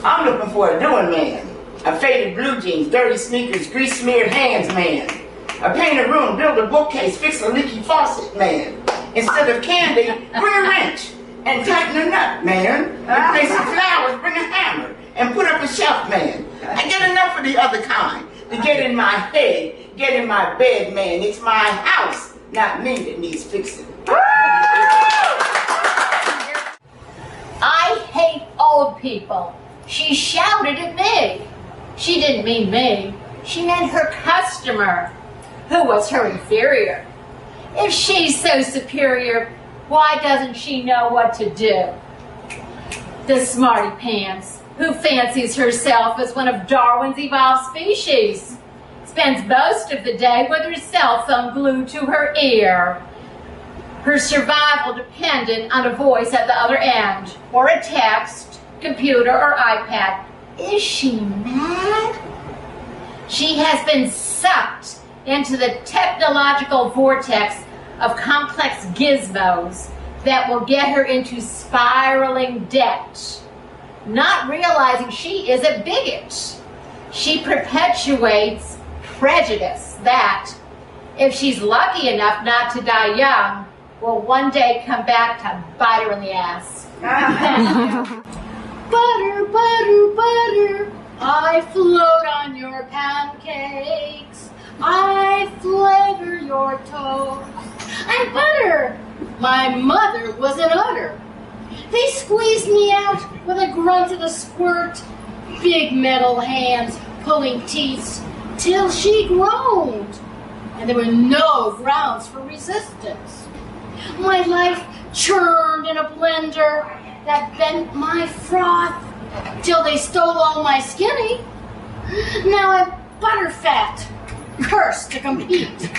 I'm looking for a doing man. A faded blue jeans, dirty sneakers, grease-smeared hands man. A paint a room, build a bookcase, fix a leaky faucet man. Instead of candy, bring a wrench and tighten a nut man. Replace some flowers, bring a hammer and put up a shelf man. I get enough of the other kind to get in my head, get in my bed man. It's my house, not me, that needs fixing. I hate old people. She shouted at me. She didn't mean me. She meant her customer, who was her inferior. If she's so superior, why doesn't she know what to do? The smarty pants, who fancies herself as one of Darwin's evolved species, spends most of the day with her cell phone glued to her ear. Her survival dependent on a voice at the other end, or a text, computer, or iPad. Is she mad? She has been sucked into the technological vortex of complex gizmos that will get her into spiraling debt, not realizing she is a bigot. She perpetuates prejudice that, if she's lucky enough not to die young, will one day come back to bite her in the ass. Butter, butter, butter, I float on your pancakes. I flavor your toast. And butter, my mother was an udder. They squeezed me out with a grunt and a squirt, big metal hands pulling teeth till she groaned, and there were no grounds for resistance. My life churned in a blender that bent my froth till they stole all my skinny. Now I'm butterfat, cursed to compete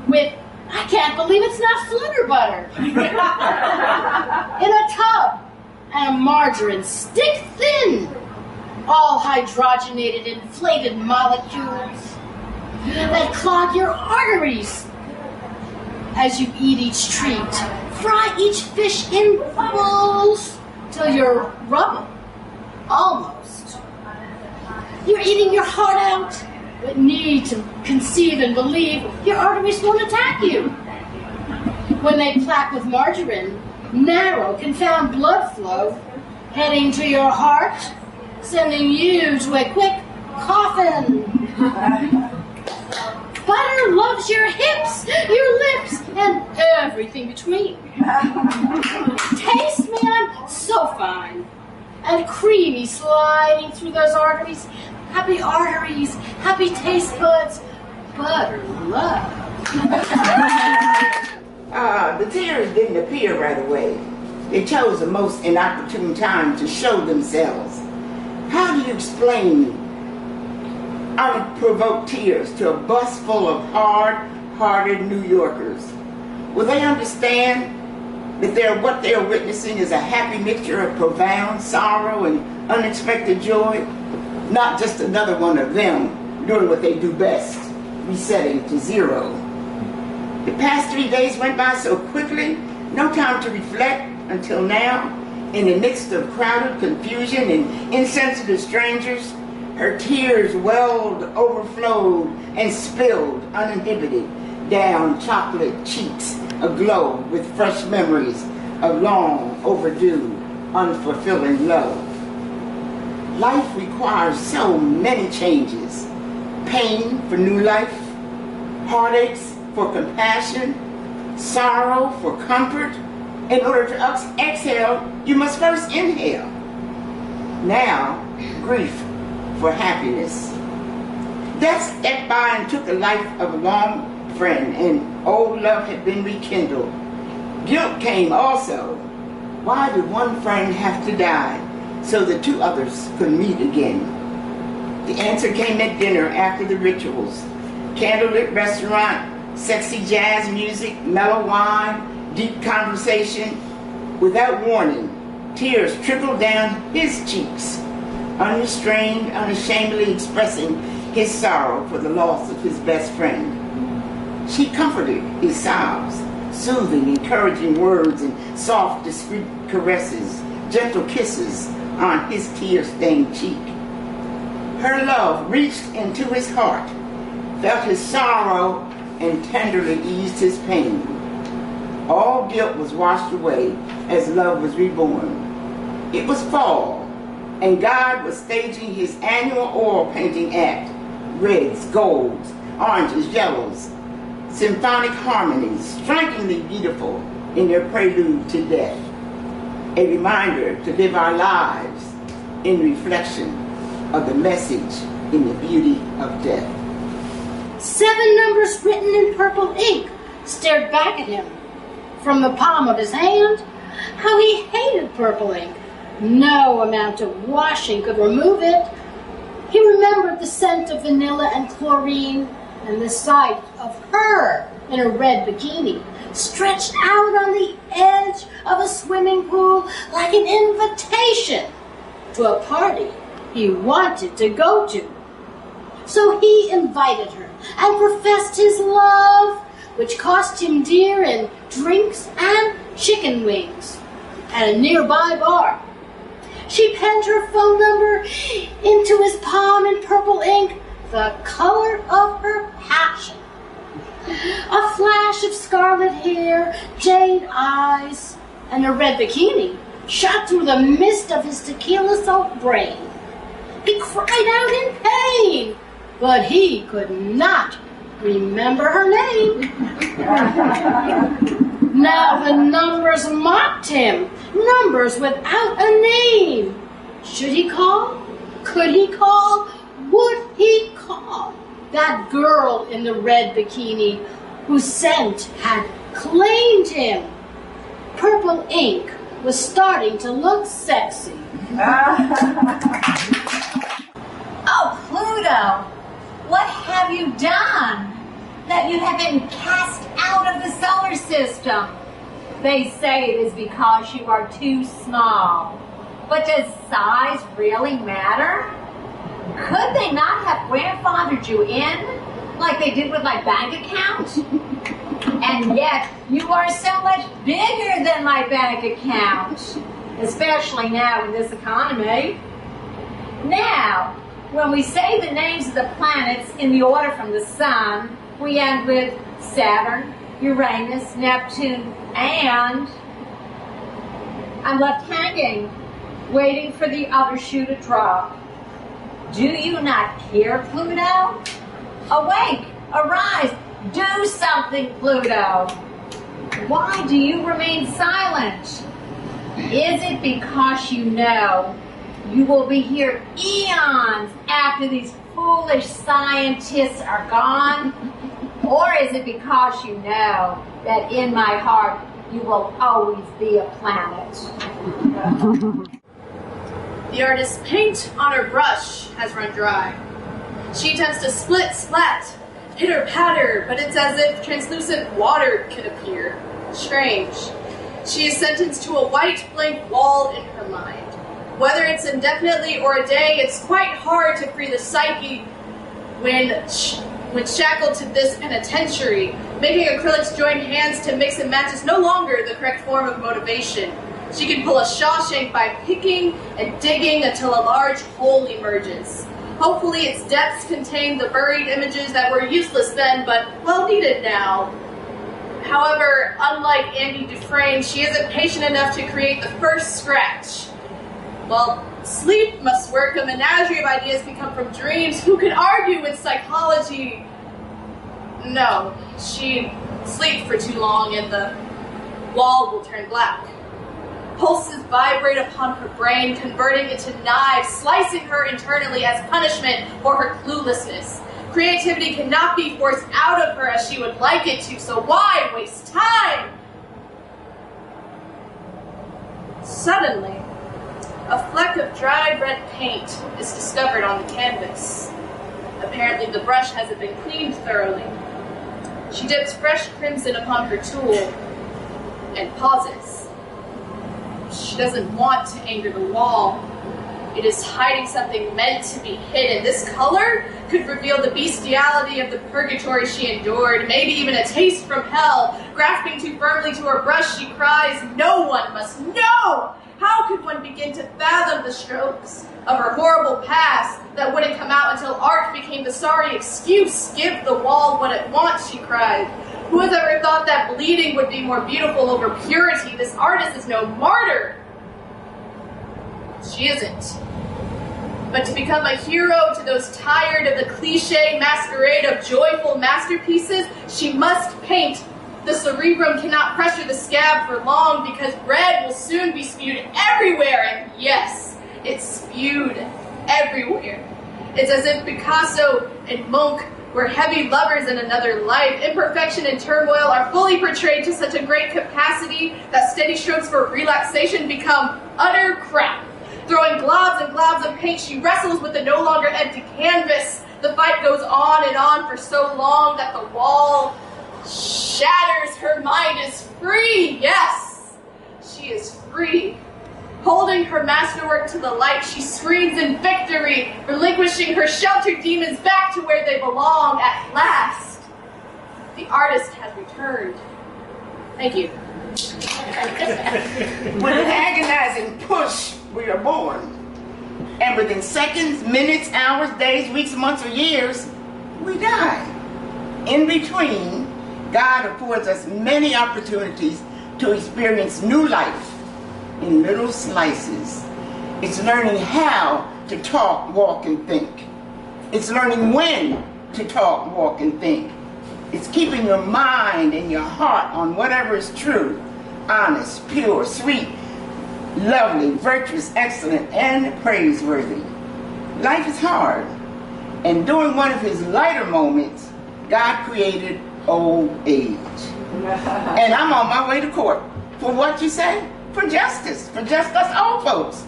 with, I can't believe it's not flutter butter, in a tub, and a margarine stick thin, all hydrogenated, inflated molecules that clog your arteries as you eat each treat. Fry each fish in bubbles till you're rubble, almost. You're eating your heart out, but need to conceive and believe your arteries won't attack you. When they plaque with margarine, narrow, confound blood flow, heading to your heart, sending you to a quick coffin. Butter loves your hips, your lips, and everything between. Taste, man, so fine and creamy, sliding through those arteries. Happy arteries, happy taste buds, butter love. The tears didn't appear right away. They chose the most inopportune time to show themselves. How do you explain unprovoked tears to a bus full of hard-hearted New Yorkers? Will they understand that what they're witnessing is a happy mixture of profound sorrow and unexpected joy? Not just another one of them doing what they do best, resetting to zero. The past 3 days went by so quickly, no time to reflect until now. In the midst of crowded confusion and insensitive strangers, her tears welled, overflowed, and spilled uninhibited down chocolate cheeks aglow with fresh memories of long overdue, unfulfilling love. Life requires so many changes. Pain for new life, heartaches for compassion, sorrow for comfort. In order to exhale, you must first inhale. Now, grief for happiness. Death stepped by and took the life of a long friend, and old love had been rekindled. Guilt came also. Why did one friend have to die so the two others could meet again? The answer came at dinner after the rituals. Candlelit restaurant, sexy jazz music, mellow wine, deep conversation. Without warning, tears trickled down his cheeks, unrestrained, unashamedly expressing his sorrow for the loss of his best friend. She comforted his sobs, soothing, encouraging words and soft, discreet caresses, gentle kisses, on his tear-stained cheek. Her love reached into his heart, felt his sorrow, and tenderly eased his pain. All guilt was washed away as love was reborn. It was fall, and God was staging his annual oil painting act. Reds, golds, oranges, yellows, symphonic harmonies, strikingly beautiful in their prelude to death. A reminder to live our lives in reflection of the message in the beauty of death. 7 numbers written in purple ink stared back at him from the palm of his hand. How he hated purple ink. No amount of washing could remove it. He remembered the scent of vanilla and chlorine and the sight of her in a red bikini, stretched out on the edge of a swimming pool like an invitation to a party he wanted to go to. So he invited her and professed his love, which cost him dear in drinks and chicken wings at a nearby bar. She penned her phone number into his palm in purple ink, the color of her passion. A flash of scarlet hair, jade eyes, and a red bikini shot through the mist of his tequila-soaked brain. He cried out in pain, but he could not remember her name. Now the numbers mocked him, numbers without a name. Should he call? Could he call? Would he call that girl in the red bikini whose scent had claimed him? Purple ink was starting to look sexy. Oh, Pluto, what have you done that you have been cast out of the solar system? They say it is because you are too small. But does size really matter? Could they not have grandfathered you in like they did with my bank account? And yet, you are so much bigger than my bank account, especially now in this economy. Now, when we say the names of the planets in the order from the sun, we end with Saturn, Uranus, Neptune, and I'm left hanging, waiting for the other shoe to drop. Do you not care, Pluto? Awake, arise, do something, Pluto. Why do you remain silent? Is it because you know you will be here eons after these foolish scientists are gone? Or is it because you know that in my heart you will always be a planet? The artist's paint on her brush has run dry. She attempts to split, splat, pitter, patter, but it's as if translucent water could appear. Strange. She is sentenced to a white blank wall in her mind. Whether it's indefinitely or a day, it's quite hard to free the psyche when shackled to this penitentiary. Making acrylics join hands to mix and match is no longer the correct form of motivation. She can pull a Shawshank by picking and digging until a large hole emerges. Hopefully its depths contain the buried images that were useless then, but well needed now. However, unlike Andy Dufresne, she isn't patient enough to create the first scratch. Well, sleep must work. A menagerie of ideas can come from dreams. Who can argue with psychology? No, she sleep for too long and the wall will turn black. Pulses vibrate upon her brain, converting into knives, slicing her internally as punishment for her cluelessness. Creativity cannot be forced out of her as she would like it to, so why waste time? Suddenly, a fleck of dried red paint is discovered on the canvas. Apparently the brush hasn't been cleaned thoroughly. She dips fresh crimson upon her tool and pauses. She doesn't want to anger the wall. It is hiding something meant to be hidden. This color could reveal the bestiality of the purgatory she endured, maybe even a taste from hell. Grasping too firmly to her brush, she cries, "No one must know! How could one begin to fathom the strokes of her horrible past that wouldn't come out until art became the sorry excuse? Give the wall what it wants, she cried. Who has ever thought that bleeding would be more beautiful over purity? This artist is no martyr. She isn't. But to become a hero to those tired of the cliche masquerade of joyful masterpieces, she must paint. The cerebrum cannot pressure the scab for long because red will soon be spewed everywhere. And yes, it's spewed everywhere. It's as if Picasso and Munch were heavy lovers in another life. Imperfection and turmoil are fully portrayed to such a great capacity that steady strokes for relaxation become utter crap. Throwing globs and globs of paint, she wrestles with the no longer empty canvas. The fight goes on and on for so long that the wall shatters. Her mind is free. Yes, she is free. Holding her masterwork to the light, she screams in victory, relinquishing her sheltered demons back to where they belong at last. The artist has returned. Thank you. With an agonizing push, we are born. And within seconds, minutes, hours, days, weeks, months, or years, we die. In between, God affords us many opportunities to experience new life in little slices. It's learning how to talk, walk, and think. It's learning when to talk, walk, and think. It's keeping your mind and your heart on whatever is true, honest, pure, sweet, lovely, virtuous, excellent, and praiseworthy. Life is hard, and during one of his lighter moments, God created old age. And I'm on my way to court. For what you say? For justice. For just us old folks.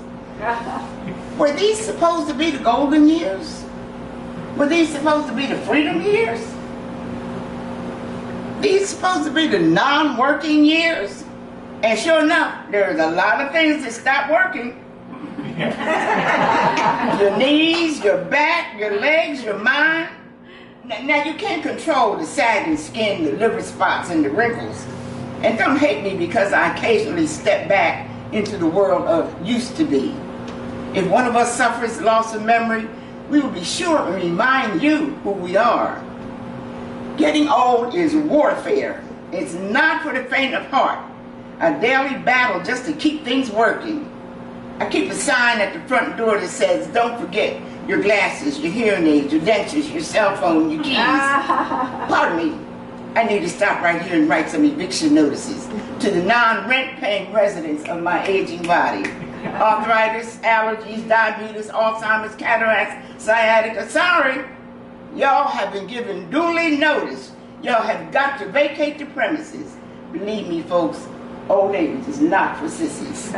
Were these supposed to be the golden years? Were these supposed to be the freedom years? These supposed to be the non-working years? And sure enough, there's a lot of things that stop working. Your knees, your back, your legs, your mind. Now you can't control the sagging skin, the liver spots, and the wrinkles. And don't hate me because I occasionally step back into the world of used to be. If one of us suffers loss of memory, we will be sure to remind you who we are. Getting old is warfare. It's not for the faint of heart. A daily battle just to keep things working. I keep a sign at the front door that says, don't forget your glasses, your hearing aids, your dentures, your cell phone, your keys. Pardon me. I need to stop right here and write some eviction notices to the non-rent paying residents of my aging body. Arthritis, allergies, diabetes, Alzheimer's, cataracts, sciatica. Sorry, y'all have been given duly notice. Y'all have got to vacate the premises. Believe me, folks, old age is not for sissies.